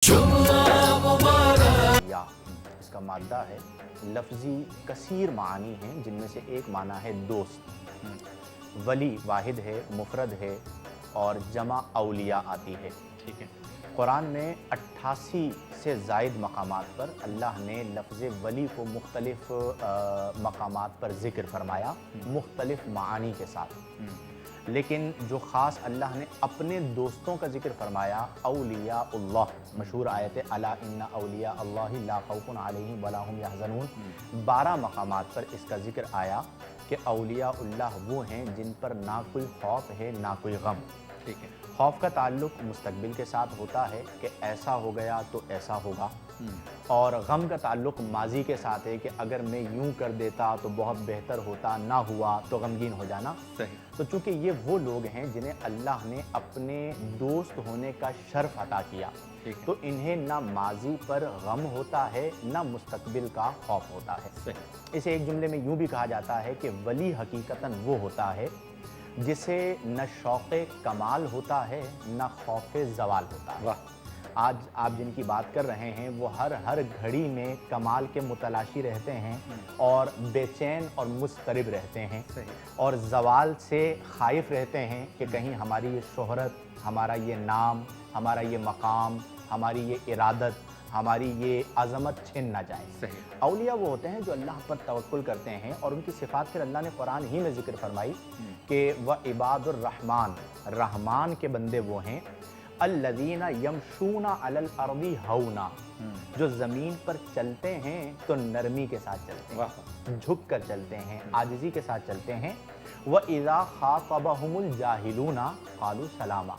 या इसका मादा है, लफ्ज़ी कसीर मानी हैं, जिनमें से एक माना है दोस्त। वली वाहिद है, मुफरद है और जमा औलिया आती है। ठीक है। कुरान में 88 से ज़ायद मकामात पर अल्लाह ने लफ्ज़ वली को मुख्तलिफ़ मकामात पर ज़िक्र फरमाया, मुख्तलिफ़ मानी के साथ। लेकिन जो ख़ास अल्लाह ने अपने दोस्तों का ज़िक्र फरमाया, औलियाउल्लाह, मशहूर आयत है अला इन्ना औलिया अल्लाहि ला खौफुन अलैहिम वला हुम यहज़नून, 12 मकामात पर इसका ज़िक्र आया कि औलियाउल्लाह वो हैं जिन पर ना कोई खौफ है ना कोई गम। ठीक है। खौफ का ताल्लुक़ मुस्तक़बिल के साथ होता है कि ऐसा हो गया तो ऐसा होगा, और गम का ताल्लुक़ माजी के साथ है कि अगर मैं यूं कर देता तो बहुत बेहतर होता, ना हुआ तो गमगीन हो जाना। सही। तो चूँकि ये वो लोग हैं जिन्हें अल्लाह ने अपने दोस्त होने का शर्फ अता किया, तो इन्हें ना माजी पर गम होता है ना मुस्तक़बिल का खौफ होता है। सही। इसे एक जुमले में यूं भी कहा जाता है कि वली हकीकतन वो होता है जिसे न शौक़े कमाल होता है न खौफ़े ज़वाल होता है। वाह। आज आप जिनकी बात कर रहे हैं वो हर घड़ी में कमाल के मुतलाशी रहते हैं और बेचैन और मुस्तरिब रहते हैं। सही। और ज़वाल से खाइफ रहते हैं कि कहीं हमारी ये शोहरत, हमारा ये नाम, हमारा ये मकाम, हमारी ये इरादत, हमारी ये अज़मत छिन ना जाए। सही। औलिया वो होते हैं जो अल्लाह पर तवक्कुल करते हैं, और उनकी सिफ़ात फिर अल्लाह ने कुरान ही में ज़िक्र फरमाई कि व इबादुर रहमान, रहमान के बंदे वो हैं अल्लज़ीना यमशूना अलल अर्दी हौना, जो ज़मीन पर चलते हैं तो नरमी के साथ चलते हैं, झुक कर चलते हैं, आजिज़ी के साथ चलते हैं। व इज़ा ख़ातबहुमुल जाहिलूना क़ालू सलामा,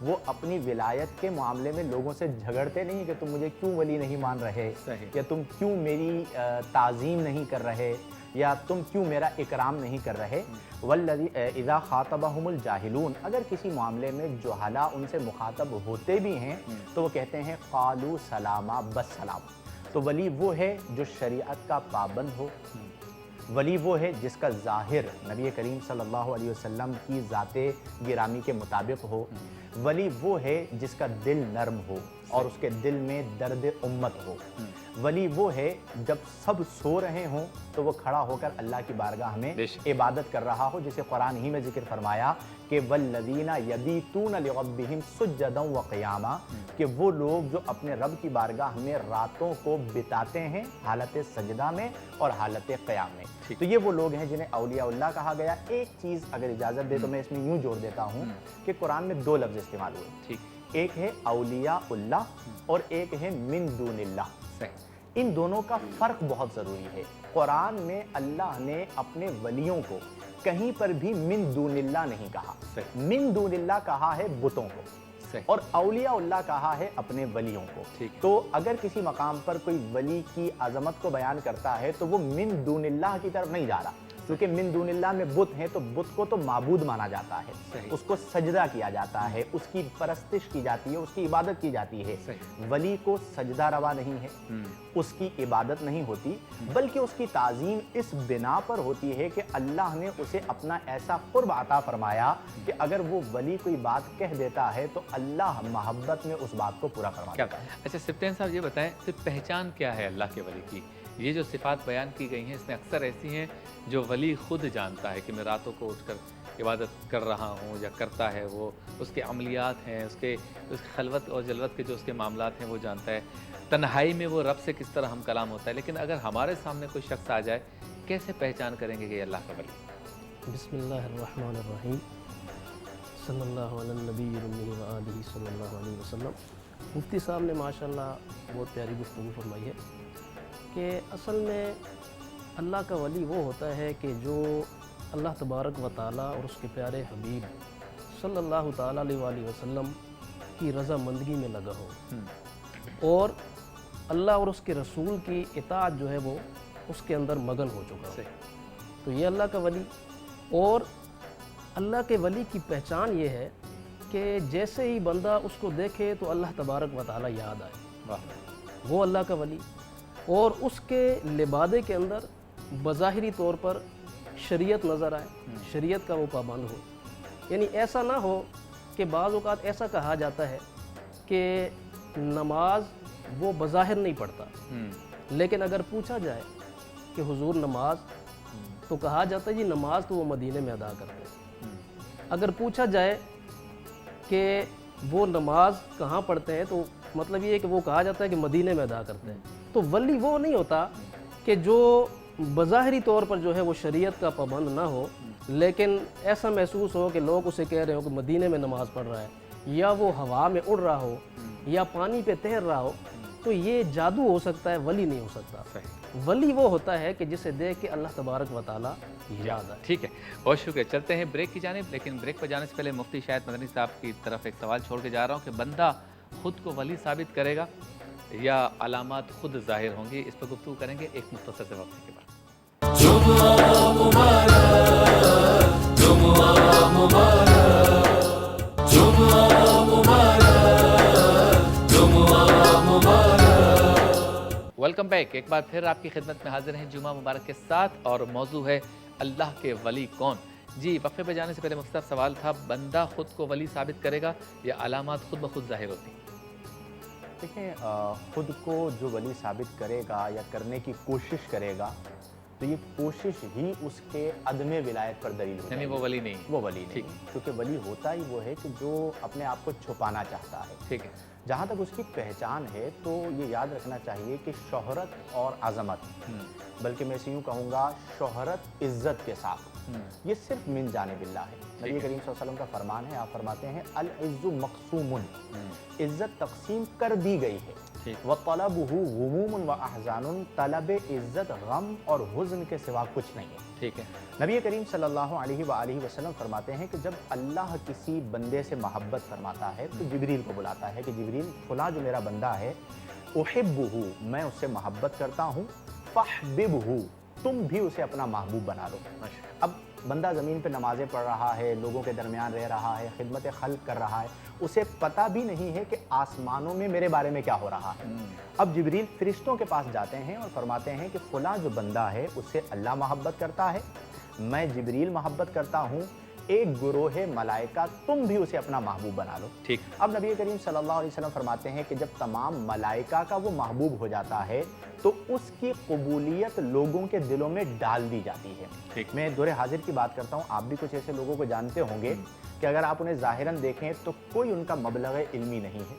वो अपनी विलायत के मामले में लोगों से झगड़ते नहीं कि तुम मुझे क्यों वली नहीं मान रहे, या तुम क्यों मेरी ताज़ीम नहीं कर रहे, या तुम क्यों मेरा इकराम नहीं कर रहे। वल्लज़ी इज़ा ख़ातबहुमुल जाहिलून, अगर किसी मामले में जुहला उनसे मुखातब होते भी हैं तो वो कहते हैं क़ालू सलामा, बस सलाम। तो वली वो है जो शरीयत का पाबंद हो, वली वो है जिसका ज़ाहिर नबी करीम सल्लल्लाहु अलैहि वसल्लम की ज़ाते गिरामी के मुताबिक हो, वली वो है जिसका दिल नर्म हो और उसके दिल में दर्द उम्मत हो। वली वो है जब सब सो रहे हों तो वो खड़ा होकर अल्लाह की बारगाह में इबादत कर रहा हो, जिसे कुरान ही में ज़िक्र फरमाया कि वल्लज़ीना यबीतून लिरब्बिहिम सुज्जदन व क़ियामा, कि वो लोग जो अपने रब की बारगाह में रातों को बिताते हैं हालत सजदा में और हालत क़याम में। तो ये वो लोग हैं जिन्हें औलियाउल्लाह कहा गया। एक चीज़ अगर इजाज़त दे तो मैं इसमें यूँ जोड़ देता हूँ कि कुरान में 2 लफ्ज़ इस्तेमाल हुए। ठीक। एक है औलियाउल्लाह और एक है मिन दूनिल्लाह। इन दोनों का फ़र्क बहुत ज़रूरी है। कुरान में अल्लाह ने अपने वलियों को कहीं पर भी मिन दूनिल्लाह नहीं कहा, मिन दूनिल्लाह कहा है बुतों को, और औलियाउल्लाह कहा है अपने वलियों को। तो अगर किसी मकाम पर कोई वली की अज़मत को बयान करता है तो वो मिन दूनिल्लाह की तरफ नहीं जा रहा, क्योंकि मिन दूनिल्लाह में बुत हैं तो बुत को तो माबूद माना जाता है, उसको सजदा किया जाता है, उसकी परस्तिश की जाती है, उसकी इबादत की जाती है। वली को सजदा रवा नहीं है, उसकी इबादत नहीं होती, बल्कि उसकी ताज़ीम इस बिना पर होती है कि अल्लाह ने उसे अपना ऐसा क़ुर्ब अता फरमाया कि अगर वो वली कोई बात कह देता है तो अल्लाह मोहब्बत में उस बात को पूरा करवा देता है। अच्छा सिफ्तैन साहब, ये बताएं कि पहचान क्या है अल्लाह के वली की? ये जो सिफ़ात बयान की गई हैं इसमें अक्सर ऐसी हैं जो वली खुद जानता है कि मैं रातों को उठकर इबादत कर रहा हूँ या करता है, वो उसके अमलियात हैं, उसके खलवत और जलवत के जो उसके मामलात हैं वो जानता है, तन्हाई में वो रब से किस तरह हम कलाम होता है। लेकिन अगर हमारे सामने कोई शख्स आ जाए, कैसे पहचान करेंगे कि अल्लाह का वली? बिस्मिल्लाहिर्रहमानिर्रहीम, सल्लल्लाहु अला नबीय्यिल उम्मी व आलिहि सल्लल्लाहु अलैहि वसल्लम। मुफ्ती साहब ने माशाअल्लाह बहुत प्यारी गुफ्तगू फरमाई है कि असल में अल्लाह का वली वो होता है कि जो अल्लाह तबारक व ताला और उसके प्यारे हबीब सल्लल्लाहु ताला अलैहि वसल्लम की रज़ामंदगी में लगा हो और अल्लाह और उसके रसूल की इताअत जो है वो उसके अंदर मगन हो चुका हो। तो ये अल्लाह का वली। और अल्लाह के वली की पहचान ये है कि जैसे ही बंदा उसको देखे तो अल्लाह तबारक व ताला याद आए, वो अल्लाह का वली। और उसके लिबादे के अंदर बज़ाहिरी तौर पर शरीयत नज़र आए, शरीयत का वो पाबंद हो। यानी ऐसा ना हो कि बाज़ औक़ात ऐसा कहा जाता है कि नमाज वो बज़ाहिर नहीं पढ़ता, लेकिन अगर पूछा जाए कि हुजूर नमाज, तो कहा जाता है जी नमाज तो वो मदीने में अदा करते हैं। अगर पूछा जाए कि वो नमाज कहाँ पढ़ते हैं, तो मतलब ये है कि वो कहा जाता है कि मदीने में अदा करते हैं। तो वली वो नहीं होता कि जो बज़ाहिरी तौर पर जो है वो शरीयत का पाबंद ना हो, लेकिन ऐसा महसूस हो कि लोग उसे कह रहे हो कि मदीने में नमाज पढ़ रहा है, या वो हवा में उड़ रहा हो या पानी पे तैर रहा हो, तो ये जादू हो सकता है, वली नहीं हो सकता। वली वो होता है कि जिसे देख के अल्लाह तबारक व तआला याद आए। ठीक है, बहुत शुक्रिया। चलते हैं ब्रेक की जानिब, लेकिन ब्रेक पर जाने से पहले मुफ्ती शाहिद मदनी साहब की तरफ एक सवाल छोड़ के जा रहा हूँ कि बंदा खुद को वली साबित करेगा या अलामात खुद ज़ाहिर होंगी, इस पर गुफ्तगू करेंगे एक मुख्तसर से वक्त के बाद। Welcome back. एक बार फिर आपकी खिदमत में हाजिर हैं जुमा मुबारक के साथ, और मौजू है अल्लाह के वली कौन। जी, वक्फे पे जाने से पहले मुख्तसर सवाल था, बंदा खुद को वली साबित करेगा या अलामात खुद ब खुद ज़ाहिर होती? देखिए, खुद को जो वली साबित करेगा या करने की कोशिश करेगा, तो ये कोशिश ही उसके अदम विलायत पर दलील हो यानी जाएगी। वो वली नहीं, वो वली नहीं, क्योंकि वली होता ही वो है कि जो अपने आप को छुपाना चाहता है। ठीक है, जहाँ तक उसकी पहचान है, तो ये याद रखना चाहिए कि शोहरत और अज़मत, बल्कि मैं इसे यूँ कहूँगा शोहरत इज़्ज़त के साथ, ये सिर्फ मिन जानिबिल्लाह है। नबी करीम सल्लल्लाहु अलैहि वसल्लम का फरमान है, आप फरमाते हैं अल इज़्ज़ु मक़सूमुन, इज़्ज़त तक़सीम कर दी गई है। व तलबुहु गुमूमुन व अहज़ानुन, तलब इज़्ज़त गम और हुज़्न के सिवा कुछ नहीं है। ठीक है। नबी करीम सल्लल्लाहु अलैहि वसल्लम फरमाते हैं कि जब अल्लाह किसी बंदे से मोहब्बत फरमाता है तो जिब्रील को बुलाता है कि जिब्रील, फुला जो मेरा बंदा है, उहिब्बुहु, मैं उससे मोहब्बत करता हूँ, फहबिबहु, तुम भी उसे अपना महबूब बना लो। अब बंदा ज़मीन पे नमाज़ें पढ़ रहा है, लोगों के दरमियान रह रहा है, खिदमत खल्क कर रहा है, उसे पता भी नहीं है कि आसमानों में मेरे बारे में क्या हो रहा है। अब जिब्रील फरिश्तों के पास जाते हैं और फरमाते हैं कि फ़ुला जो बंदा है उससे अल्लाह मोहब्बत करता है, मैं जिब्रील मोहब्बत करता हूँ, एक गुरोह मलाइका तुम भी उसे अपना महबूब बना लो। ठीक। अब नबी करीम सल्लल्लाहु अलैहि वसल्लम फरमाते हैं कि जब तमाम मलाइका का वो महबूब हो जाता है तो उसकी कबूलियत लोगों के दिलों में डाल दी जाती है। ठीक। मैं दुरे हाजिर की बात करता हूँ, आप भी कुछ ऐसे लोगों को जानते होंगे कि अगर आप उन्हें ज़ाहिरन देखें तो कोई उनका मबलग़ इल्मी नहीं है,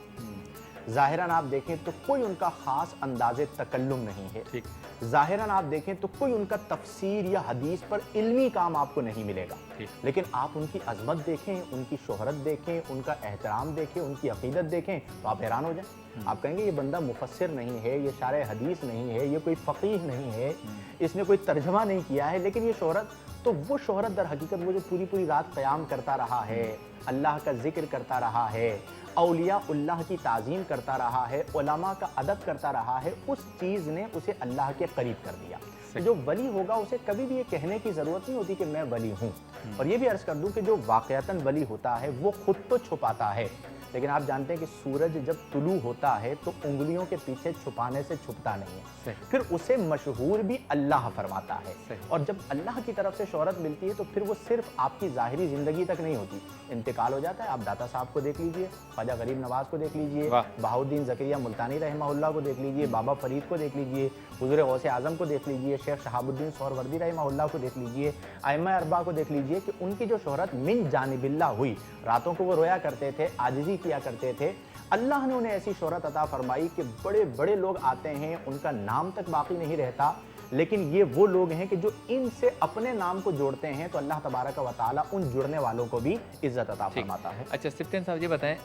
ज़ाहिरन आप देखें तो कोई उनका ख़ास अंदाज़े तकल्लुम नहीं है, ठीक। ज़ाहिरन आप देखें तो कोई उनका तफसीर या हदीस पर इल्मी काम आपको नहीं मिलेगा, लेकिन आप उनकी अज़मत देखें, उनकी शोहरत देखें, उनका एहतराम देखें, उनकी अक़ीदत देखें, तो आप हैरान हो जाएं। आप कहेंगे ये बंदा मुफस्सिर नहीं है, ये शारे हदीस नहीं है, ये कोई फ़क़ीह नहीं है, इसने कोई तर्जमा नहीं किया है, लेकिन ये शोहरत, तो वो शोहरत दर हकीकत वो जो पूरी पूरी रात क़याम करता रहा है, अल्लाह का ज़िक्र करता रहा है, औलिया उल्लाह की ताज़ीम करता रहा है, उलमा का अदब करता रहा है, उस चीज़ ने उसे अल्लाह के करीब कर दिया। जो वली होगा उसे कभी भी ये कहने की ज़रूरत नहीं होती कि मैं वली हूँ। और ये भी अर्ज़ कर दूँ कि जो वाक़यतन वली होता है वो खुद तो छुपाता है, लेकिन आप जानते हैं कि सूरज जब तुलू होता है तो उंगलियों के पीछे छुपाने से छुपता नहीं है, फिर उसे मशहूर भी अल्लाह फरमाता है। और जब अल्लाह की तरफ से शोहरत मिलती है तो फिर वो सिर्फ आपकी ज़ाहिरी ज़िंदगी तक नहीं होती, इंतकाल हो जाता है। आप दाता साहब को देख लीजिए, ख्वाजा गरीब नवाज़ को देख लीजिए, बहाउद्दीन ज़करिया मुल्तानी रहमहुल्लाह को देख लीजिए, बाबा फरीद को देख लीजिए, हुज़ूर गौसे आज़म को देख लीजिए, शेख शहाबुद्दीन सोहरवर्दी रहमहुल्लाह को देख लीजिए, आइम्मा अरबा को देख लीजिए कि उनकी जो शोहरत मिन जानिबिल्लाह हुई, रातों को वो रोया करते थे, आजिज़ी किया करते थे, अल्लाह ने उन्हें ऐसी शोहरत अता फरमाई कि बड़े बड़े लोग आते हैं, उनका नाम तक बाकी नहीं रहता, लेकिन ये वो लोग हैं कि जो इनसे अपने नाम को जोड़ते हैं तो अल्लाह तबारक व तआला उन जुड़ने वालों को भी इज़्ज़त अता फरमाता है। अच्छा सिफ्तैन साहब, ये बताएं,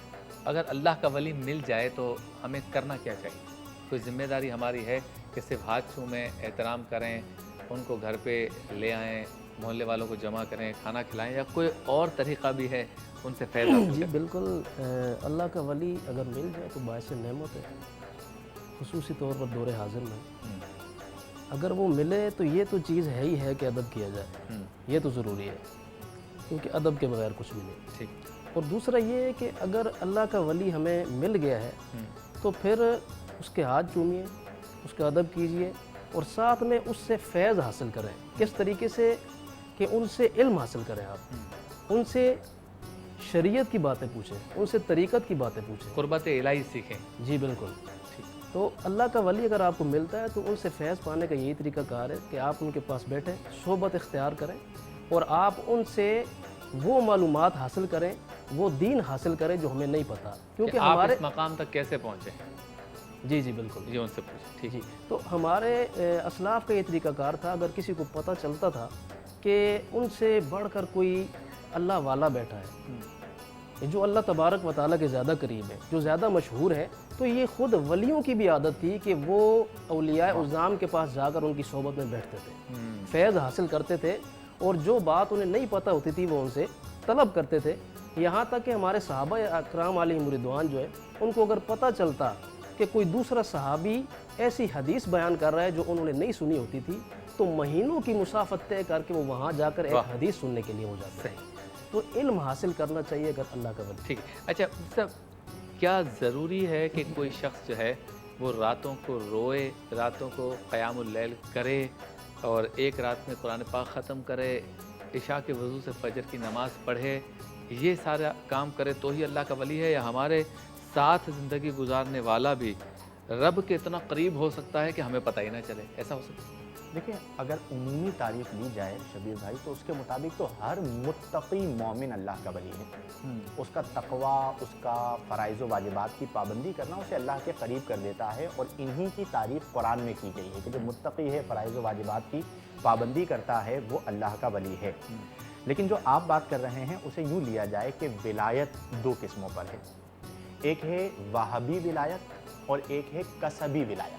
अगर अल्लाह का वली मिल जाए तो हमें करना क्या चाहिए? कोई जिम्मेदारी हमारी है कि सिर्फ हाथ छूमें, एहतराम करें, उनको घर पे ले आएँ, मोहल्ले वालों को जमा करें, खाना खिलाएं, या कोई और तरीक़ा भी है उनसे फैज़ हासिल जी करें? बिल्कुल, अल्लाह का वली अगर मिल जाए तो बाइस नेमत है, खुसूसी तौर पर दौरे हाजिर में अगर वो मिले तो ये तो चीज़ है ही है कि अदब किया जाए, ये तो ज़रूरी है, क्योंकि अदब के बगैर कुछ भी नहीं। ठीक। और दूसरा ये है कि अगर अल्लाह का वली हमें मिल गया है तो फिर उसके हाथ चूमिए, उसका अदब कीजिए और साथ में उससे फैज़ हासिल करें। किस तरीके से कि उनसे इल्म हासिल करें, आप उनसे शरीयत की बातें पूछें, उनसे तरीक़त की बातें पूछें। कुर्बत इलाही सीखें। जी बिल्कुल। ठीक। तो अल्लाह का वली अगर आपको मिलता है तो उनसे फैज़ पाने का यही तरीका कार है कि आप उनके पास बैठें, सोहबत इख्तियार करें और आप उनसे वो मालूमात हासिल करें, वो दीन हासिल करें जो हमें नहीं पता, क्योंकि कि आप हमारे इस मकाम तक कैसे पहुँचे? जी जी बिल्कुल ये उनसे पूछे। ठीक। जी। तो हमारे असलाफ का ये तरीक़ाकार था, अगर किसी को पता चलता था कि उनसे बढ़कर कोई अल्लाह वाला बैठा है, जो अल्लाह तबारक व तआला के ज़्यादा करीब है, जो ज़्यादा मशहूर है, तो ये ख़ुद वलियों की भी आदत थी कि वो औलिया उज़्ज़ाम के पास जाकर उनकी सोहबत में बैठते थे, फैज़ हासिल करते थे और जो बात उन्हें नहीं पता होती थी वो उनसे तलब करते थे। यहाँ तक कि हमारे सहाबा अकराम अलैहिम रिदवान जो है, उनको अगर पता चलता कि कोई दूसरा सहाबी ऐसी हदीस बयान कर रहा है जो उन्होंने नहीं सुनी होती थी, तो महीनों की मुसाफत तय करके वो वहाँ जाकर एक हदीस सुनने के लिए हो जाते हैं। तो इल्म हासिल करना चाहिए अगर अल्लाह का वली। ठीक है। अच्छा सब क्या ज़रूरी है कि कोई शख्स जो है वो रातों को रोए, रातों को क़यामुल लैल करे और एक रात में कुरान पाक ख़त्म करे, इशा के वज़ू से फजर की नमाज़ पढ़े, ये सारा काम करे तो ही अल्लाह का वली है? या हमारे साथ ज़िंदगी गुजारने वाला भी रब के इतना करीब हो सकता है कि हमें पता ही ना चले? ऐसा हो सकता है? देखिए, अगर उमूमी तारीफ ली जाए शबीर भाई, तो उसके मुताबिक तो हर मुत्तकी मोमिन अल्लाह का वली है। उसका तकवा, उसका फ़राइज़ व वाजिबात की पाबंदी करना उसे अल्लाह के करीब कर देता है, और इन्हीं की तारीफ़ कुरान में की गई है कि जो मुत्तकी है, फ़राइज़ व वाजिबात की पाबंदी करता है, वो अल्लाह का वली है। लेकिन जो आप बात कर रहे हैं उसे यूँ लिया जाए कि विलायत दो किस्मों पर है। एक है वहाबी विलायत और एक है कसबी विलायत।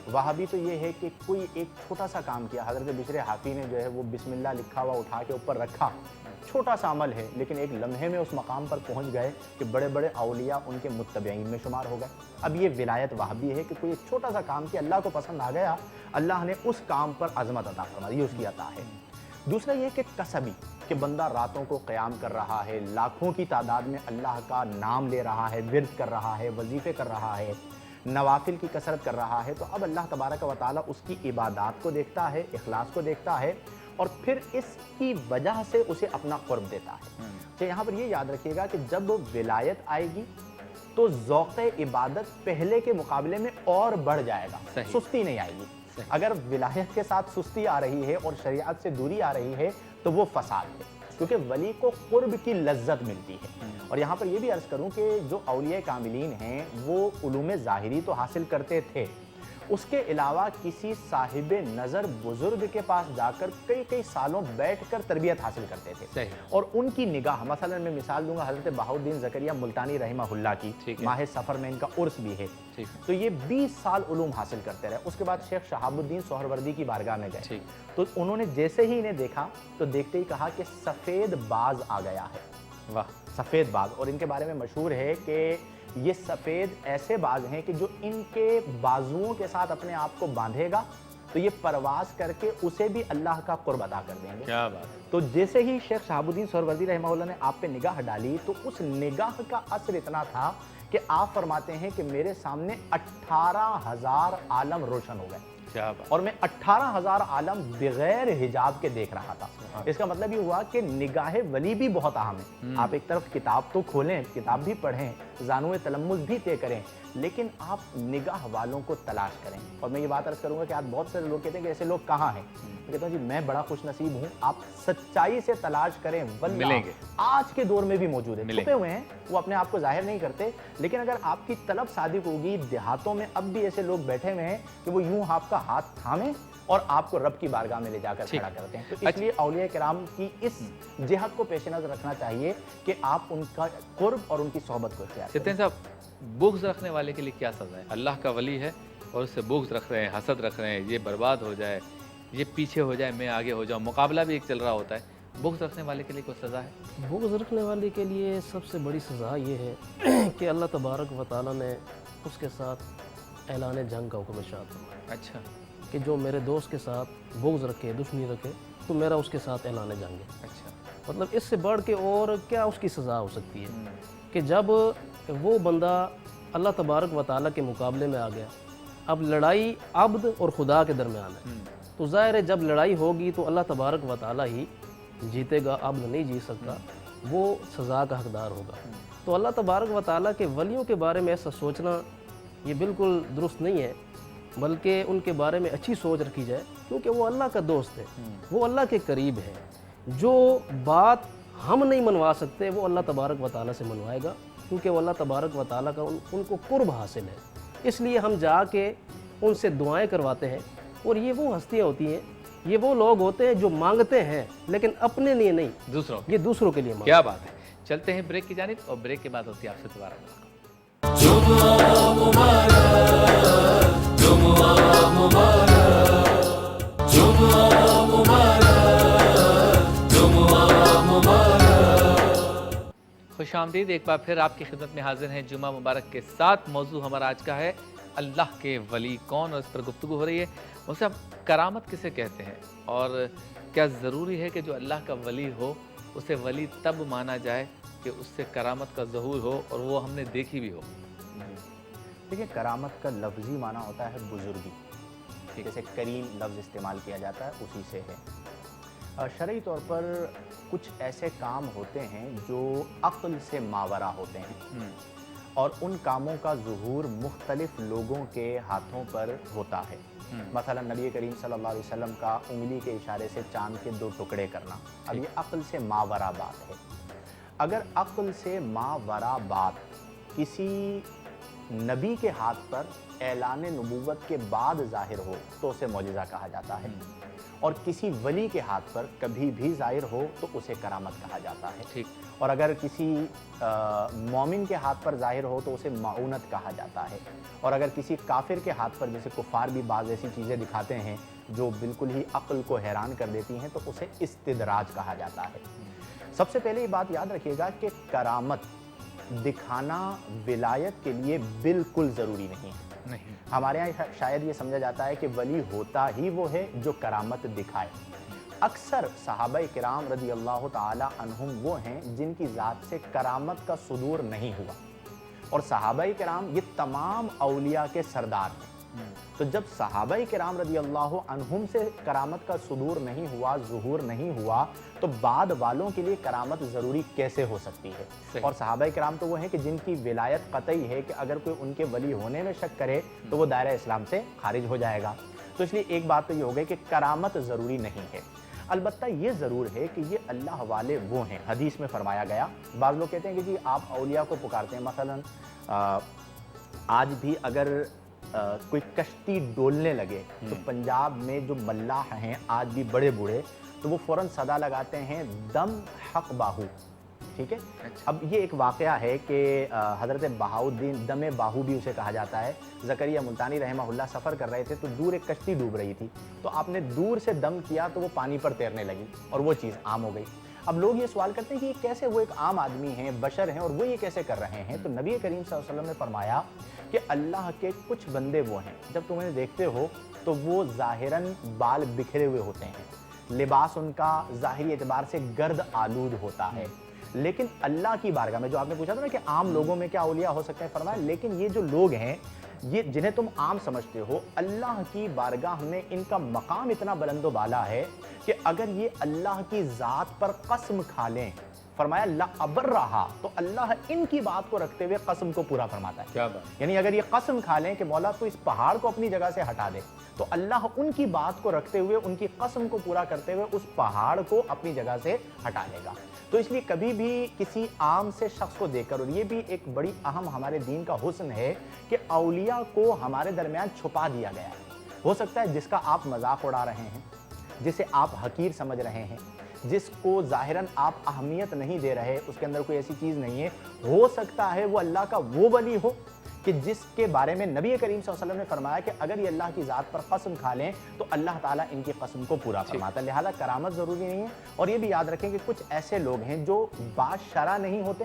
वहाबी तो ये है कि कोई एक छोटा सा काम किया, हज़रत बिशर हाफ़ी ने जो है वो बिस्मिल्लाह लिखा हुआ उठा के ऊपर रखा, छोटा सा अमल है, लेकिन एक लम्हे में उस मकाम पर पहुंच गए कि बड़े बड़े औलिया उनके मुत्तबईन में शुमार हो गए। अब ये विलायत वहाबी है कि कोई एक छोटा सा काम किया, अल्लाह को पसंद आ गया, अल्लाह ने उस काम पर अज़मत अता फरमा दी, उसकी अता है। दूसरा ये कि कसबी, कि बंदा रातों को क़याम कर रहा है, लाखों की तादाद में अल्लाह का नाम ले रहा है, विर्द कर रहा है, वजीफ़े कर रहा है, नवाफिल की कसरत कर रहा है, तो अब अल्लाह तबारक व तआला उसकी इबादत को देखता है, इखलास को देखता है, और फिर इसकी वजह से उसे अपना क़ुर्ब देता है। तो यहाँ पर ये याद रखिएगा कि जब विलायत आएगी तो ज़ौक़ इबादत पहले के मुकाबले में और बढ़ जाएगा, सुस्ती नहीं आएगी। अगर विलायत के साथ सुस्ती आ रही है और शरीयत से दूरी आ रही है तो वो फसाद है, क्योंकि वली को क़ुर्ब की लज्जत मिलती है। और यहाँ पर ये भी अर्ज़ करूँ कि जो औलिया कामिलीन हैं वो उलूम ज़ाहिरी तो हासिल करते थे, उसके अलावा किसी साहिब नज़र बुज़ुर्ग के पास जाकर कई कई सालों बैठकर तरबियत हासिल करते थे। और उनकी निगाह, मसलन मैं मिसाल दूंगा हज़रत बहाउद्दीन ज़करिया मुल्तानी रहमहुल्लाह की, माह सफ़र में इनका उर्स भी है, तो ये 20 साल उलूम हासिल करते रहे। उसके बाद शेख शहाबुद्दीन सोहरवर्दी की बारगाह में गए, तो उन्होंने जैसे ही इन्हें देखा तो देखते ही कहा कि सफ़ेद बाज आ गया है। वाह, सफ़ेद बाज। और इनके बारे में मशहूर है कि ये सफ़ेद ऐसे बाज हैं कि जो इनके बाजुओं के साथ अपने आप को बांधेगा तो ये परवाज़ करके उसे भी अल्लाह का क़ुर्ब अता कर देंगे। क्या बात। तो जैसे ही शेख शहाबुद्दीन सोहरवर्दी रहमहुल्लाह ने आप पे निगाह डाली तो उस निगाह का असर इतना था कि आप फरमाते हैं कि मेरे सामने 18,000 आलम रोशन हो गए। क्या बात। और मैं 18,000 आलम बगैर हिजाब के देख रहा था। इसका मतलब ये हुआ कि निगाह वली भी बहुत अहम है। आप एक तरफ किताब तो खोलें, किताब भी पढ़ें, ज़ानुए तलम्मुज़ भी तय करें, लेकिन आप निगाह वालों को तलाश करें। और मैं ये बात अर्ज़ करूँगा कि आज बहुत सारे लोग कहते हैं कि ऐसे लोग कहाँ हैं। मैं कहता हूँ जी मैं बड़ा खुश नसीब हूँ, आप सच्चाई से तलाश करें, मिलेंगे। आज के दौर में भी मौजूद है, छुपे हुए हैं, वो अपने आप को जाहिर नहीं करते, लेकिन अगर आपकी तलब सादिक होगी, देहातों में अब भी ऐसे लोग बैठे हुए हैं कि वो यूं आपका हाथ थामे और आपको रब की बारगाह में ले जाकर खड़ा करते हैं। तो इसलिए औलिया किराम की इस जिहद को पेश नज़र रखना चाहिए कि आप उनका क़ुर्ब और उनकी सोहबत को इख्तियार करें। साहब, बुग़्ज़ रखने वाले के लिए क्या सज़ा है? अल्लाह का वली है और उससे बुग़्ज़ रख रहे हैं, हसद रख रहे हैं, ये बर्बाद हो जाए, ये पीछे हो जाए, मैं आगे हो जाऊँ, मुकाबला भी एक चल रहा होता है, बुग़्ज़ रखने वाले के लिए कोई सज़ा है? बुग़्ज़ रखने वाले के लिए सबसे बड़ी सज़ा ये है कि अल्लाह तबारक व तआला ने उसके साथ ऐलान जंग का हुक्म इरशाद फरमाया। अच्छा, कि जो मेरे दोस्त के साथ बुग़्ज़ रखे, दुश्मनी रखे, तो मेरा उसके साथ ऐलान जंग है। अच्छा, मतलब इससे बढ़ के और क्या उसकी सज़ा हो सकती है कि जब वो बंदा अल्लाह तबारक व तआला के मुकाबले में आ गया, अब लड़ाई अब्द और खुदा के दरमियान है, तो ज़ाहिर है जब लड़ाई होगी तो अल्लाह तबारक व तआला ही जीतेगा, अब्द नहीं जीत सकता। وہ سزا کا حقدار ہوگا۔ تو اللہ تبارک و تعالیٰ کے ولیوں کے بارے میں ایسا سوچنا یہ بالکل درست نہیں ہے، بلکہ ان کے بارے میں اچھی سوچ رکھی جائے، کیونکہ وہ اللہ کا دوست ہے، وہ اللہ کے قریب ہے۔ جو بات ہم نہیں منوا سکتے وہ اللہ تبارک و تعالیٰ سے منوائے گا، کیونکہ وہ اللہ تبارک و تعالیٰ کا ان کو قرب حاصل ہے۔ اس لیے ہم جا کے ان سے دعائیں کرواتے ہیں، اور یہ وہ ہستیاں ہوتی ہیں، یہ وہ لوگ ہوتے ہیں جو مانگتے ہیں لیکن اپنے لیے نہیں، دوسروں یہ دوسروں کے لیے مانگتے کیا بات ہے۔ چلتے ہیں بریک کی جانب، اور بریک کے بعد ہوتی ہے آپ سے دوبارہ ملاقات۔ خوش آمدید، ایک بار پھر آپ کی خدمت میں حاضر ہیں جمعہ مبارک کے ساتھ۔ موضوع ہمارا آج کا ہے اللہ کے ولی کون، اور اس پر گفتگو ہو رہی ہے۔ اسے اب کرامت کسے کہتے ہیں، اور کیا ضروری ہے کہ جو اللہ کا ولی ہو اسے ولی تب مانا جائے کہ اس سے کرامت کا ظہور ہو اور وہ ہم نے دیکھی بھی ہو؟ دیکھیں، کرامت کا لفظی معنی ہوتا ہے بزرگی، جیسے کریم لفظ استعمال کیا جاتا ہے اسی سے ہے۔ شرعی طور پر کچھ ایسے کام ہوتے ہیں جو عقل سے ماورا ہوتے ہیں، اور ان کاموں کا ظہور مختلف لوگوں کے ہاتھوں پر ہوتا ہے۔ مثلا نبی کریم صلی اللہ علیہ وسلم کا انگلی کے اشارے سے چاند کے 2 ٹکڑے کرنا، اب یہ عقل سے ماورا بات ہے۔ اگر عقل سے ماورا بات کسی نبی کے ہاتھ پر اعلان نبوت کے بعد ظاہر ہو تو اسے معجزہ کہا جاتا ہے، اور کسی ولی کے ہاتھ پر کبھی بھی ظاہر ہو تو اسے کرامت کہا جاتا ہے۔ ٹھیک، اور اگر کسی مومن کے ہاتھ پر ظاہر ہو تو اسے معونت کہا جاتا ہے، اور اگر کسی کافر کے ہاتھ پر، جیسے کفار بھی بعض ایسی چیزیں دکھاتے ہیں جو بالکل ہی عقل کو حیران کر دیتی ہیں، تو اسے استدراج کہا جاتا ہے۔ سب سے پہلے یہ بات یاد رکھیے گا کہ کرامت دکھانا ولایت کے لیے بالکل ضروری نہیں ہے۔ نہیں، ہمارے یہاں شاید یہ سمجھا جاتا ہے کہ ولی ہوتا ہی وہ ہے جو کرامت دکھائے۔ اکثر صحابہ کرام رضی اللہ تعالی عنہم وہ ہیں جن کی ذات سے کرامت کا صدور نہیں ہوا، اور صحابہ کرام یہ تمام اولیاء کے سردار ہیں۔ تو جب صحابہ کرام رضی اللہ عنہم سے کرامت کا صدور نہیں ہوا، ظہور نہیں ہوا، تو بعد والوں کے لیے کرامت ضروری کیسے ہو سکتی ہے؟ صحیح۔ اور صحابہ کرام تو وہ ہیں کہ جن کی ولایت قطعی ہے کہ اگر کوئی ان کے ولی ہونے میں شک کرے تو وہ دائرہ اسلام سے خارج ہو جائے گا۔ تو اس لیے ایک بات تو یہ ہو گئی کہ کرامت ضروری نہیں ہے۔ البتہ یہ ضرور ہے کہ یہ اللہ والے وہ ہیں، حدیث میں فرمایا گیا۔ بعض لوگ کہتے ہیں کہ جی آپ اولیاء کو پکارتے ہیں، مثلا آج بھی اگر کوئی کشتی ڈولنے لگے تو پنجاب میں جو ملاح ہیں آج بھی بڑے بوڑھے، تو وہ فوراً صدا لگاتے ہیں دم حق باہو، ٹھیک ہے۔ اب یہ ایک واقعہ ہے کہ حضرت بہاؤالدین دم باہو بھی اسے کہا جاتا ہے، زکریا ملتانی رحمہ اللہ سفر کر رہے تھے تو دور ایک کشتی ڈوب رہی تھی، تو آپ نے دور سے دم کیا تو وہ پانی پر تیرنے لگی اور وہ چیز عام ہو گئی۔ اب لوگ یہ سوال کرتے ہیں کہ یہ کیسے، وہ ایک عام آدمی ہیں، بشر ہیں، اور وہ یہ کیسے کر رہے ہیں؟ تو نبی کریم صلی اللہ علیہ وسلم نے فرمایا کہ اللہ کے کچھ بندے وہ ہیں جب تم انہیں دیکھتے ہو تو وہ ظاہراً بال بکھرے ہوئے ہوتے ہیں، لباس ان کا ظاہری اعتبار سے گرد آلود ہوتا ہے، لیکن اللہ کی بارگاہ میں، جو آپ نے پوچھا تھا نا کہ عام لوگوں میں کیا اولیاء ہو سکتے ہیں، فرمایا لیکن یہ جو لوگ ہیں، یہ جنہیں تم عام سمجھتے ہو، اللہ کی بارگاہ میں ان کا مقام اتنا بلند و بالا ہے کہ اگر یہ اللہ کی ذات پر قسم کھا لیں، فرمایا لَأَبَرَّهَا، تو اللہ ان کی بات کو رکھتے ہوئے قسم کو پورا فرماتا ہے۔ کیا بات، یعنی اگر یہ قسم کھا لیں کہ مولا تو اس پہاڑ کو اپنی جگہ سے ہٹا دے، تو اللہ ان کی بات کو رکھتے ہوئے، ان کی قسم کو پورا کرتے ہوئے اس پہاڑ کو اپنی جگہ سے ہٹا لے گا۔ تو اس لیے کبھی بھی کسی عام سے شخص کو دیکھ کر، اور یہ بھی ایک بڑی اہم ہمارے دین کا حسن ہے کہ اولیاء کو ہمارے درمیان چھپا دیا گیا ہے۔ ہو سکتا ہے جس کا آپ مذاق اڑا رہے ہیں، جسے آپ حقیر سمجھ رہے ہیں، جس کو ظاہراً آپ اہمیت نہیں دے رہے، اس کے اندر کوئی ایسی چیز نہیں ہے، ہو سکتا ہے وہ اللہ کا وہ ولی ہو کہ جس کے بارے میں نبی کریم صلی اللہ علیہ وسلم نے فرمایا کہ اگر یہ اللہ کی ذات پر قسم کھا لیں تو اللہ تعالیٰ ان کی قسم کو پورا فرماتا ہے۔ لہذا کرامت ضروری نہیں ہے، اور یہ بھی یاد رکھیں کہ کچھ ایسے لوگ ہیں جو باشرع نہیں ہوتے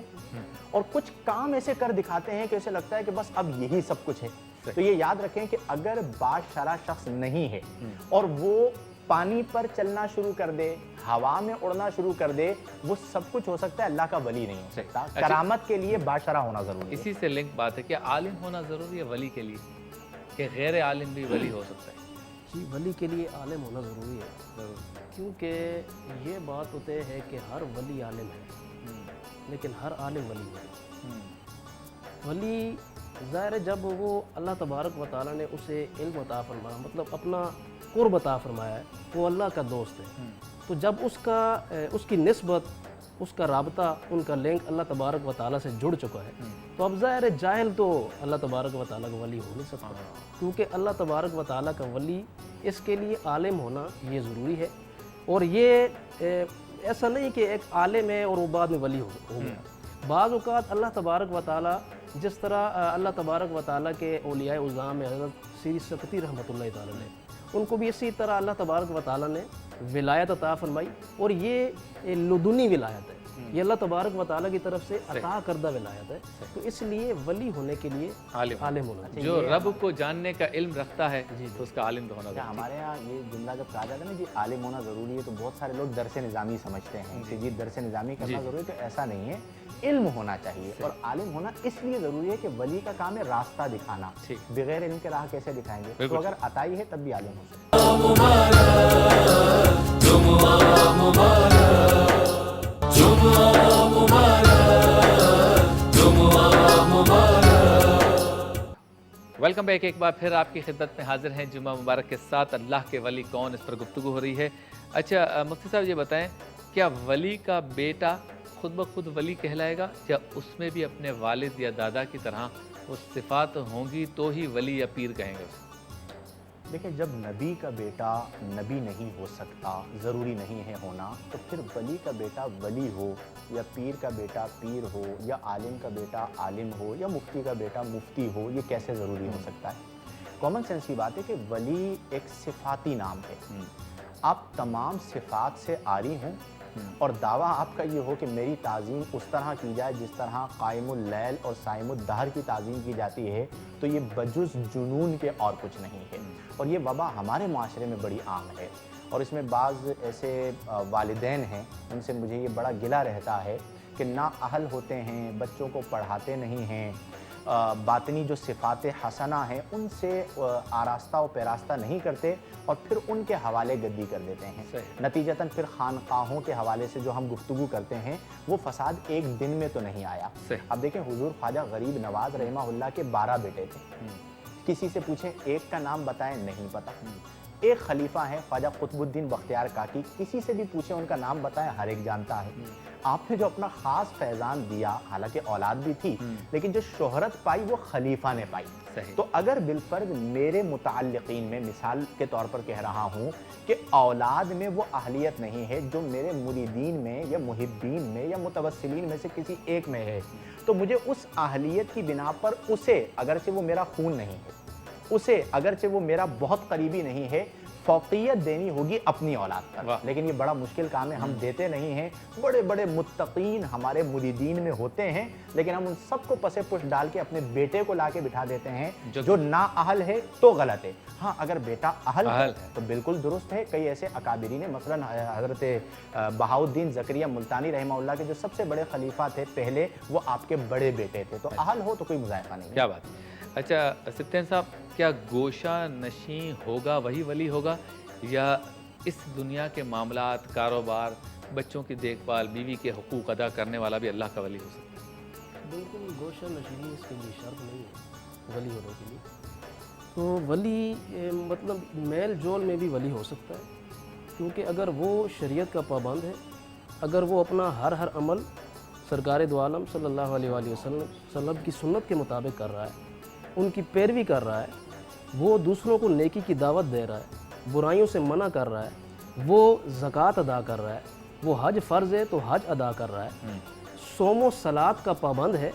اور کچھ کام ایسے کر دکھاتے ہیں کہ اسے لگتا ہے کہ بس اب یہی سب کچھ ہے۔ تو یہ یاد رکھیں کہ اگر باشرع شخص نہیں ہے اور وہ پانی پر چلنا شروع کر دے، ہوا میں اڑنا شروع کر دے، وہ سب کچھ ہو سکتا ہے، اللہ کا ولی نہیں ہو سکتا۔ کرامت کے لیے باشرع ہونا ضروری ہے۔ اسی سے لنک بات ہے کہ عالم ہونا ضروری ہے ولی کے لیے، کہ غیر عالم بھی ولی ہو سکتا ہے؟ جی، ولی کے لیے عالم ہونا ضروری ہے، کیونکہ یہ بات ہوتے ہے کہ ہر ولی عالم ہے، لیکن ہر عالم ولی نہیں۔ ولی ظاہر ہے جب وہ اللہ تبارک و تعالیٰ نے اسے علم عطا فرمایا، مطلب اپنا قرب عطا فرمایا ہے، وہ اللہ کا دوست ہے، تو جب اس کی نسبت، اس کا رابطہ، ان کا لنک اللہ تبارک و تعالیٰ سے جڑ چکا ہے، تو اب ظاہر ہے جاہل تو اللہ تبارک و تعالیٰ کا ولی ہو نہیں سکتا، کیونکہ اللہ تبارک و تعالیٰ کا ولی اس کے لیے عالم ہونا یہ ضروری ہے۔ اور یہ ایسا نہیں کہ ایک عالم ہے اور وہ بعد میں ولی ہو گیا۔ بعض اوقات اللہ تبارک و تعالیٰ، جس طرح اللہ تبارک و تعالیٰ کے اولیاء اعظام میں حضرت سیری سکتی رحمۃ اللہ تعالیٰ نے، ان کو بھی اسی طرح اللہ تبارک و تعالیٰ نے ولایت عطا فرمائی، اور یہ لدنی ولایت ہے، یہ اللہ تبارک و تعالیٰ کی طرف سے عطا کردہ ولایت ہے، تو اس لیے ولی ہونے کے لیے عالم ہونا چاہیے۔ جو رب کو جاننے کا علم رکھتا ہے تو اس کا عالم تو ہونا ضروری ہے۔ ہمارے یہاں یہ جملہ جب کہا جاتا ہے نا جی عالم ہونا ضروری ہے، تو بہت سارے لوگ درس نظامی سمجھتے ہیں کہ جی درس نظامی کرنا ضروری ہے، تو ایسا نہیں ہے، علم ہونا چاہیے، اور عالم ہونا اس لیے ضروری ہے کہ ولی کا کام ہے راستہ دکھانا، بغیر علم کے راہ کیسے دکھائیں گے؟ تو اگر عطائی ہے تب بھی عالم ہو سکتا ویلکم بیک، ایک بار پھر آپ کی خدمت میں حاضر ہیں جمعہ مبارک کے ساتھ۔ اللہ کے ولی کون، اس پر گفتگو ہو رہی ہے۔ اچھا مفتی صاحب یہ بتائیں، کیا ولی کا بیٹا خود بخود ولی کہلائے گا، یا اس میں بھی اپنے والد یا دادا کی طرح وہ صفات ہوں گی تو ہی ولی یا پیر کہیں گے؟ دیکھیں، جب نبی کا بیٹا نبی نہیں ہو سکتا، ضروری نہیں ہے ہونا، تو پھر ولی کا بیٹا ولی ہو، یا پیر کا بیٹا پیر ہو، یا عالم کا بیٹا عالم ہو، یا مفتی کا بیٹا مفتی ہو، یہ کیسے ضروری ہو سکتا ہے؟ کامن سینس کی بات ہے کہ ولی ایک صفاتی نام ہے۔ آپ تمام صفات سے عاری ہوں، اور دعویٰ آپ کا یہ ہو کہ میری تعظیم اس طرح کی جائے جس طرح قائم اللیل اور صائم الدہر کی تعظیم کی جاتی ہے، تو یہ بجز جنون کے اور کچھ نہیں ہے۔ اور یہ وبا ہمارے معاشرے میں بڑی عام ہے، اور اس میں بعض ایسے والدین ہیں، ان سے مجھے یہ بڑا گلہ رہتا ہے کہ نااہل ہوتے ہیں، بچوں کو پڑھاتے نہیں ہیں، باطنی جو صفات حسنہ ہیں ان سے آراستہ و پیراستہ نہیں کرتے، اور پھر ان کے حوالے گردی کر دیتے ہیں۔ نتیجتاً پھر خانقاہوں کے حوالے سے جو ہم گفتگو کرتے ہیں، وہ فساد ایک دن میں تو نہیں آیا۔ اب دیکھیں، حضور خواجہ غریب نواز رحمہ اللہ کے 12 بیٹے تھے، کسی سے پوچھیں ایک کا نام بتائیں، نہیں پتا۔ ایک خلیفہ ہیں خواجہ قطب الدین بختیار کاکی، کسی سے بھی پوچھیں ان کا نام بتائیں، ہر ایک جانتا ہے۔ آپ نے جو اپنا خاص فیضان دیا، حالانکہ اولاد بھی تھی، لیکن جو شہرت پائی وہ خلیفہ نے پائی۔ تو اگر بالفرض میرے متعلقین میں، مثال کے طور پر کہہ رہا ہوں کہ اولاد میں وہ اہلیت نہیں ہے جو میرے مریدین میں یا محبین میں یا متوسلین میں سے کسی ایک میں ہے، تو مجھے اس اہلیت کی بنا پر اسے، اگرچہ وہ میرا خون نہیں ہے، اسے اگرچہ وہ میرا بہت قریبی نہیں ہے، فوقیت دینی ہوگی اپنی اولاد پر۔ لیکن یہ بڑا مشکل کام ہے، ہم دیتے نہیں ہیں۔ بڑے بڑے متقین ہمارے مریدین میں ہوتے ہیں، لیکن ہم ان سب کو پسے پش ڈال کے اپنے بیٹے کو لا کے بٹھا دیتے ہیں جو نااہل ہے تو غلط ہے۔ ہاں، اگر بیٹا اہل ہے تو بالکل درست ہے۔ کئی ایسے اکابرین ہیں، مثلا حضرت بہاؤالدین زکریا ملتانی رحمہ اللہ کے جو سب سے بڑے خلیفہ تھے پہلے، وہ آپ کے بڑے بیٹے تھے، تو اہل ہو تو کوئی مذائقہ نہیں۔ کیا بات ہے۔ اچھا سبطین صاحب، کیا گوشہ نشین ہوگا وہی ولی ہوگا، یا اس دنیا کے معاملات، کاروبار، بچوں کی دیکھ بھال، بیوی کے حقوق ادا کرنے والا بھی اللہ کا ولی ہو سکتا ہے؟ بالکل، گوشہ نشینی اس کے لیے شرط نہیں ہے ولی ہونے کے لیے۔ تو ولی مطلب میل جول میں بھی ولی ہو سکتا ہے، کیونکہ اگر وہ شریعت کا پابند ہے، اگر وہ اپنا ہر عمل سرکار دو عالم صلی اللہ علیہ وآلہ وسلم کی سنت کے مطابق کر رہا ہے، ان کی پیروی کر رہا ہے، وہ دوسروں کو نیکی کی دعوت دے رہا ہے، برائیوں سے منع کر رہا ہے، وہ زکوٰۃ ادا کر رہا ہے، وہ حج فرض ہے تو حج ادا کر رہا ہے، صوم و صلات کا پابند ہے،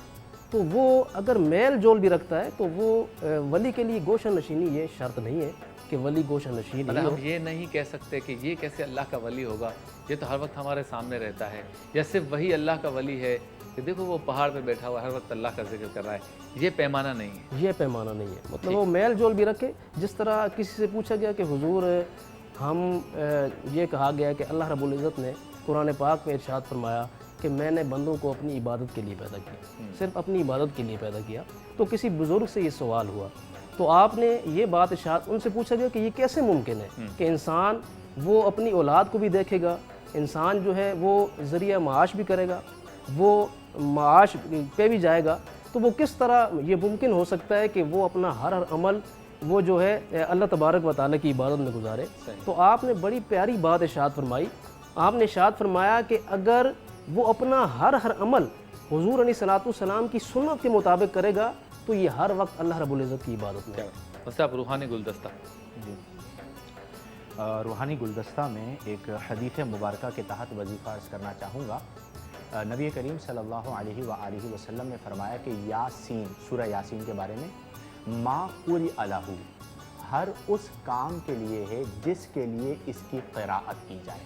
تو وہ اگر میل جول بھی رکھتا ہے تو وہ ولی کے لیے گوشہ نشینی یہ شرط نہیں ہے کہ ولی گوشہ نشین نہیں ہو۔ ہم یہ نہیں کہہ سکتے کہ یہ کیسے اللہ کا ولی ہوگا، یہ تو ہر وقت ہمارے سامنے رہتا ہے، یا صرف وہی اللہ کا ولی ہے کہ دیکھو وہ پہاڑ پہ بیٹھا ہوا ہر وقت اللہ کا ذکر کر رہا ہے، یہ پیمانہ نہیں ہے۔ یہ پیمانہ نہیں ہے، مطلب وہ میل جول بھی رکھے۔ جس طرح کسی سے پوچھا گیا کہ حضور ہم یہ کہا گیا کہ اللہ رب العزت نے قرآن پاک میں ارشاد فرمایا کہ میں نے بندوں کو اپنی عبادت کے لیے پیدا کیا، صرف اپنی عبادت کے لیے پیدا کیا، تو کسی بزرگ سے یہ سوال ہوا، تو آپ نے یہ بات ارشاد، ان سے پوچھا گیا کہ یہ کیسے ممکن ہے کہ انسان وہ اپنی اولاد کو بھی دیکھے گا، انسان جو ہے وہ ذریعہ معاش بھی کرے گا، وہ معاش پہ بھی جائے گا تو وہ کس طرح یہ ممکن ہو سکتا ہے کہ وہ اپنا ہر عمل وہ جو ہے اللہ تبارک و تعالیٰ کی عبادت میں گزارے؟ تو آپ نے بڑی پیاری بات ارشاد فرمائی. آپ نے ارشاد فرمایا کہ اگر وہ اپنا ہر عمل حضور علیہ الصلوۃ والسلام کی سنت کے مطابق کرے گا تو یہ ہر وقت اللہ رب العزت کی عبادت میں ہے. صاحب روحانی گلدستہ. جی روحانی گلدستہ میں ایک حدیث مبارکہ کے تحت وظیفہ عرض کرنا چاہوں گا. نبی کریم صلی اللہ علیہ وآلہ وسلم نے فرمایا کہ یاسین، سورہ یاسین کے بارے میں، ما قرئ لہ، ہر اس کام کے لیے ہے جس کے لیے اس کی قراءت کی جائے.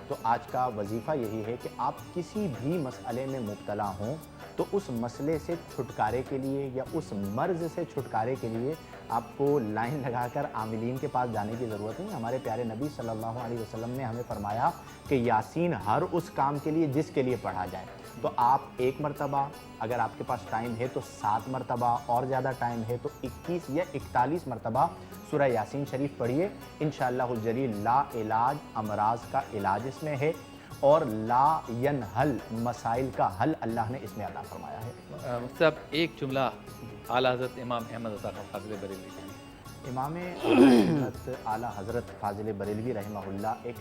تو آج کا وظیفہ یہی ہے کہ آپ کسی بھی مسئلے میں مبتلا ہوں تو اس مسئلے سے چھٹکارے کے لیے یا اس مرض سے چھٹکارے کے لیے آپ کو لائن لگا کر عاملین کے پاس جانے کی ضرورت نہیں. ہمارے پیارے نبی صلی اللہ علیہ وسلم نے ہمیں فرمایا کہ یاسین ہر اس کام کے لیے جس کے لیے پڑھا جائے. تو آپ ایک مرتبہ، اگر آپ کے پاس ٹائم ہے تو 7 مرتبہ، اور زیادہ ٹائم ہے تو 21 یا 41 مرتبہ سورہ یاسین شریف پڑھیے. انشاءاللہ الجلیل لا علاج امراض کا علاج اس میں ہے، اور لا ینحل مسائل کا حل اللہ نے اس میں عطا فرمایا ہے. صاحب ایک جملہ اعلیٰ حضرت امام احمد رضا خان فاضل بریلوی کے لیے. امام حضرت اعلیٰ حضرت فاضل بریلوی رحمہ اللہ ایک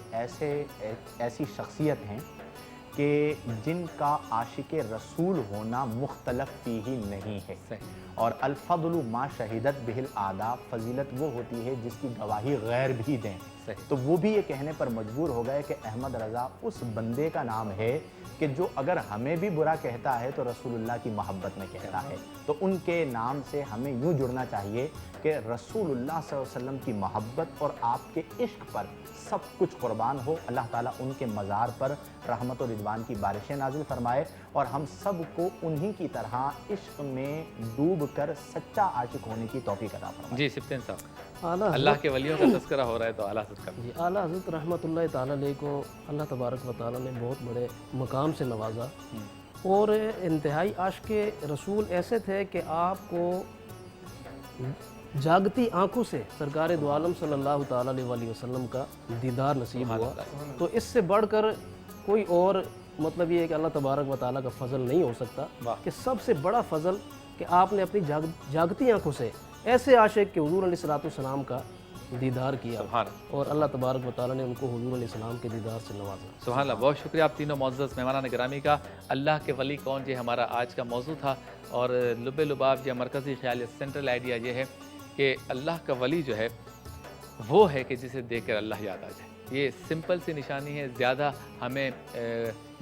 ایسی شخصیت ہیں کہ جن کا عاشق رسول ہونا مختلف فیہ نہیں ہے. اور الفضل ما شہدت بہ الاعداء، فضیلت وہ ہوتی ہے جس کی گواہی غیر بھی دیں. تو وہ بھی یہ کہنے پر مجبور ہو گئے کہ احمد رضا اس بندے کا نام ہے کہ جو اگر ہمیں بھی برا کہتا ہے تو رسول اللہ کی محبت میں کہتا ہے. تو ان کے نام سے ہمیں یوں جڑنا چاہیے کہ رسول اللہ صلی اللہ علیہ وسلم کی محبت اور آپ کے عشق پر سب کچھ قربان ہو. اللہ تعالیٰ ان کے مزار پر رحمت و رضوان کی بارشیں نازل فرمائے اور ہم سب کو انہی کی طرح عشق میں ڈوب کر سچا عاشق ہونے کی توفیق عطا فرمائے. جی سفطین صاحب، اعلیٰ اللہ کے ولیوں کا تذکرہ ہو رہا ہے تو اعلیٰ حضرت کا. جی اعلیٰ حضرت رحمۃ اللہ تعالیٰ علیہ کو اللہ تبارک و تعالیٰ نے بہت بڑے مقام سے نوازا، اور انتہائی عاشق رسول ایسے تھے کہ آپ کو جاگتی آنکھوں سے سرکار دو عالم صلی اللہ تعالیٰ علیہ وسلم کا دیدار نصیب ہوا. تو اس سے بڑھ کر کوئی اور مطلب یہ ہے کہ اللہ تبارک و تعالیٰ کا فضل نہیں ہو سکتا کہ سب سے بڑا فضل کہ آپ نے اپنی جاگتی آنکھوں سے ایسے عاشق کہ حضور علیہ الصلوۃ والسلام کا دیدار کیا، اور اللہ تبارک و تعالیٰ نے ان کو حضور علیہ السلام کے دیدار سے نوازا. سبحان اللہ. بہت شکریہ آپ تینوں معزز مہمانان گرامی کا. اللہ کے ولی کون، یہ ہمارا آج کا موضوع تھا، اور لب لباب یا مرکزی خیال، سینٹرل آئیڈیا یہ ہے کہ اللہ کا ولی جو ہے وہ ہے کہ جسے دیکھ کر اللہ یاد آ جائے. یہ سمپل سی نشانی ہے، زیادہ ہمیں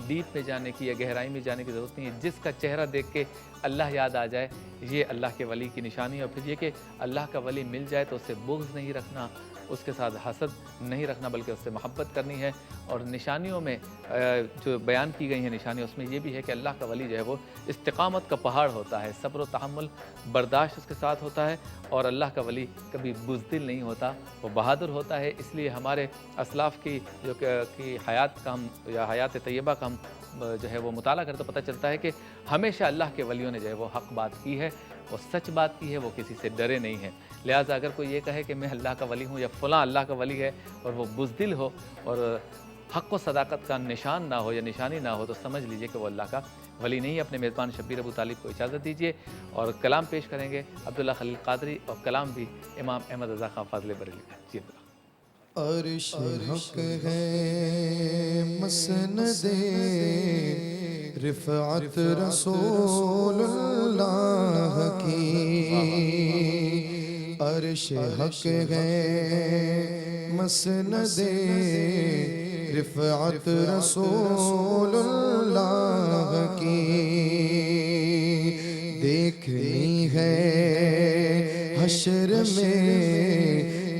ڈیپ میں جانے کی یا گہرائی میں جانے کی ضرورت نہیں ہے. جس کا چہرہ دیکھ کے اللہ یاد آ جائے، یہ اللہ کے ولی کی نشانی ہے. اور پھر یہ کہ اللہ کا ولی مل جائے تو اس سے بغض نہیں رکھنا، اس کے ساتھ حسد نہیں رکھنا، بلکہ اس سے محبت کرنی ہے. اور نشانیوں میں جو بیان کی گئی ہیں نشانیاں، اس میں یہ بھی ہے کہ اللہ کا ولی جو ہے وہ استقامت کا پہاڑ ہوتا ہے، صبر و تحمل، برداشت اس کے ساتھ ہوتا ہے. اور اللہ کا ولی کبھی بزدل نہیں ہوتا، وہ بہادر ہوتا ہے. اس لیے ہمارے اسلاف کی جو کہ حیات کا ہم یا حیات طیبہ کا ہم جو ہے وہ مطالعہ کرتے تو پتہ چلتا ہے کہ ہمیشہ اللہ کے ولیوں نے جو ہے وہ حق بات کی ہے، وہ سچ بات کی ہے، وہ کسی سے ڈرے نہیں ہیں. لہٰذا اگر کوئی یہ کہے کہ میں اللہ کا ولی ہوں یا فلاں اللہ کا ولی ہے اور وہ بزدل ہو اور حق و صداقت کا نشان نہ ہو یا نشانی نہ ہو، تو سمجھ لیجئے کہ وہ اللہ کا ولی نہیں ہے. اپنے میزبان شبیر ابو طالب کو اجازت دیجیے، اور کلام پیش کریں گے عبداللہ خلیل قادری، اور کلام بھی امام احمد رضا خان فاضل بریلوی کا. جی عبداللہ. عرش حق ہے مسند رفعت رسول اللہ کی، عرش حق ہے مسند رفعت رسول اللہ کی، دیکھنی ہے حشر میں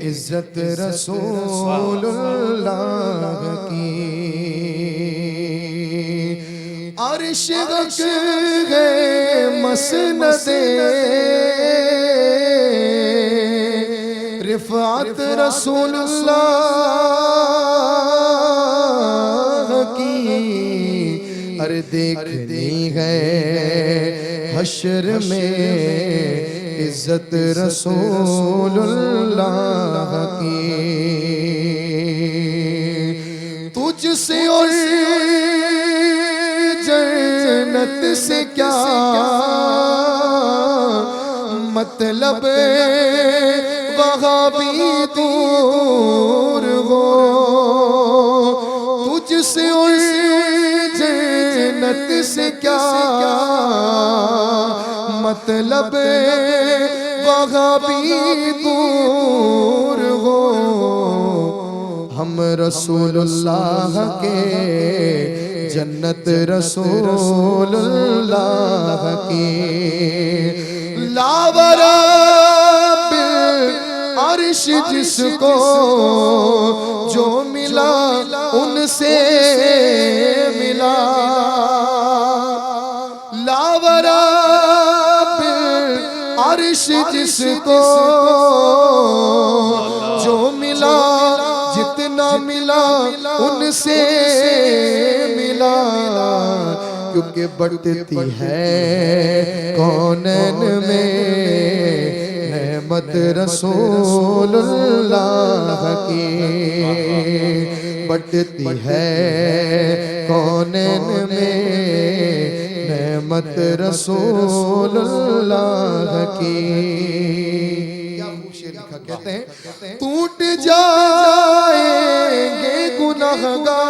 عزت رسول اللہ کی. عرش حق ہے مسند رفعت رسول اللہ کی، ارے دیکھنی ہے حشر میں عزت رسول اللہ کی. تجھ سے اور جنت جنت سے کیا مطلب وہاں بھی دور ہو تجھ سے اور جنت سے کیا مطلب وہاں بھی دور ہو ہم رسول اللہ کے جنت رسول اللہ کی لاورا عرش جس کو جو ملا ان سے ملا لاورا عرش جس کو جو ملا جتنا ملا ان سے ملا کیونکہ بڑھتی ہے کونین میں نعمت رسول اللہ کی بڑھتی ہے کونین میں نعمت رسول اللہ کی کیا خوشی لکھا کہتے ہیں ٹوٹ جائیں گے گناہگار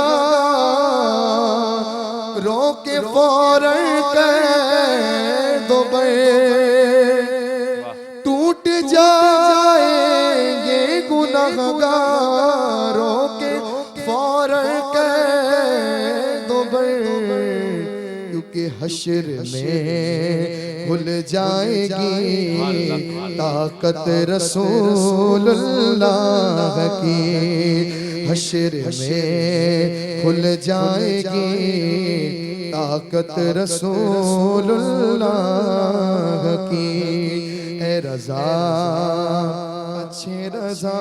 رو کے فوراً کہہ دو بے ٹوٹ جائیں گے گناہگار رو کے فوراً کہہ دو بے کیونکہ حشر میں کھل جائے گی طاقت رسول اللہ کی حشر میں کھل جائے گی طاقت رسول اللہ کی اے رضا اچھے رضا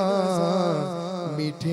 میٹھے